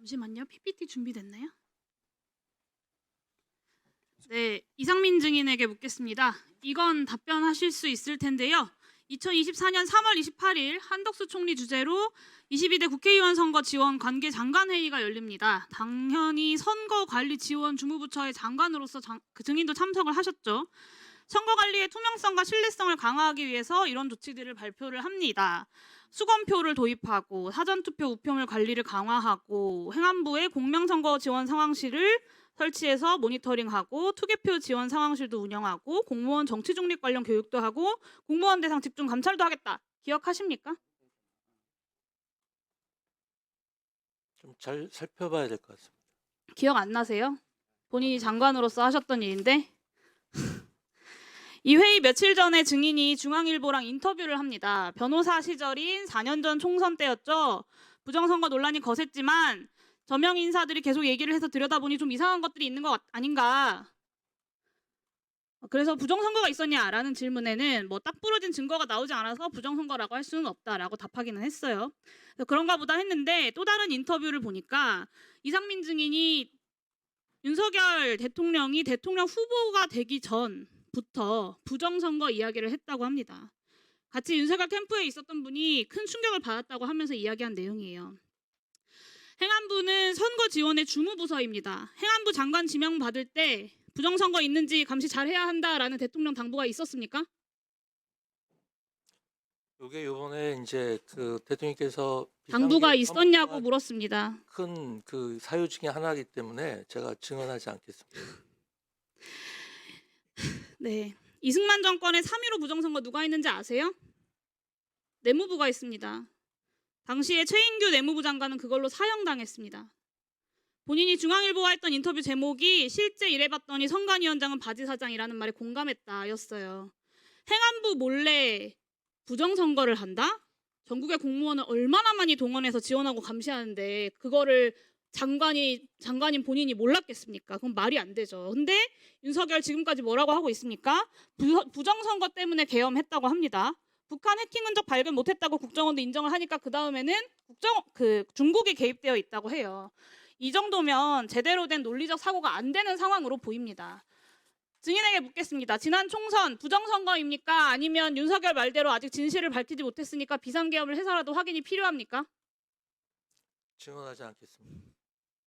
잠시만요. PPT 준비됐나요? 네, 이상민 증인에게 묻겠습니다. 이건 답변하실 수 있을 텐데요. 2024년 3월 28일 한덕수 총리 주재로 22대 국회의원 선거 지원 관계 장관회의가 열립니다. 당연히 선거관리지원 주무부처의 장관으로서 그 증인도 참석을 하셨죠. 선거관리의 투명성과 신뢰성을 강화하기 위해서 이런 조치들을 발표를 합니다. 수검표를 도입하고 사전투표 우표물 관리를 강화하고 행안부의 공명선거 지원 상황실을 설치해서 모니터링하고 투개표 지원 상황실도 운영하고 공무원 정치중립 관련 교육도 하고 공무원 대상 집중 감찰도 하겠다. 기억하십니까? 좀 잘 살펴봐야 될 것 같습니다. 기억 안 나세요? 본인이 장관으로서 하셨던 일인데. 이 회의 며칠 전에 증인이 중앙일보랑 인터뷰를 합니다. 변호사 시절인 4년 전 총선 때였죠. 부정선거 논란이 거셌지만 저명 인사들이 계속 얘기를 해서 들여다보니 좀 이상한 것들이 있는 것 아닌가. 그래서 부정선거가 있었냐라는 질문에는 뭐 딱 부러진 증거가 나오지 않아서 부정선거라고 할 수는 없다라고 답하기는 했어요. 그런가 보다 했는데 또 다른 인터뷰를 보니까 이상민 증인이 윤석열 대통령이 대통령 후보가 되기 전부터 부정선거 이야기를 했다고 합니다. 같이 윤석열 캠프에 있었던 분이 큰 충격을 받았다고 하면서 이야기한 내용이에요. 행안부는 선거 지원의 주무부서입니다. 행안부 장관 지명 받을 때 부정선거 있는지 감시 잘해야 한다라는 대통령 당부가 있었습니까? 이게 이번에 이제 그 대통령께서 당부가 있었냐고 물었습니다. 큰 그 사유 중에 하나이기 때문에 제가 증언하지 않겠습니다. 네, 이승만 정권의 3.15 부정선거 누가 했는지 아세요? 내무부가 있습니다. 당시에 최인규 내무부 장관은 그걸로 사형당했습니다. 본인이 중앙일보와 했던 인터뷰 제목이 실제 일해봤더니 선관위원장은 바지사장이라는 말에 공감했다였어요. 행안부 몰래 부정선거를 한다? 전국의 공무원을 얼마나 많이 동원해서 지원하고 감시하는데 그거를 장관인 본인이 몰랐겠습니까? 그건 말이 안 되죠. 근데 윤석열 지금까지 뭐라고 하고 있습니까? 부정선거 때문에 계엄했다고 합니다. 북한 해킹 흔적 발견 못했다고 국정원도 인정을 하니까 그 다음에는 중국이 개입되어 있다고 해요. 이 정도면 제대로 된 논리적 사고가 안 되는 상황으로 보입니다. 증인에게 묻겠습니다. 지난 총선 부정선거입니까? 아니면 윤석열 말대로 아직 진실을 밝히지 못했으니까 비상계엄을 해서라도 확인이 필요합니까? 증언하지 않겠습니다.